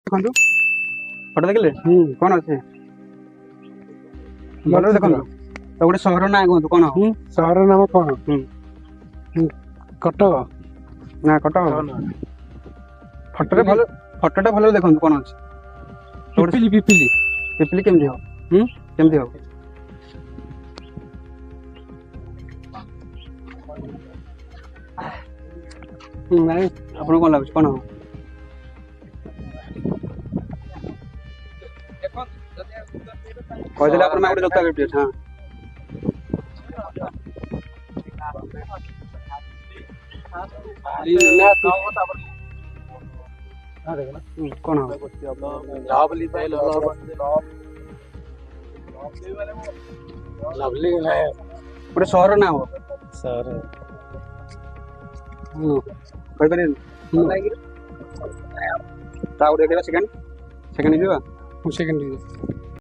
देखंतु फोटो देखले कोन अछि भलो देखंतु तो गोटे सहर ना कहंतु कोन सहर नाम कौन? कटक ना कटक फोटोटा भलो देखंतु कोन अछि पिपिली पिपिली पिपली केमदी हो केमदी हो नाइ आपण कोन लागछ कोन हो कह दिला आपण गोटे जोता गिफ्ट हां कौन हो लवली है गोटे सहर ना हो सर कहि परिन ता गोटे सेकंड सेकंड दिबा सेकंड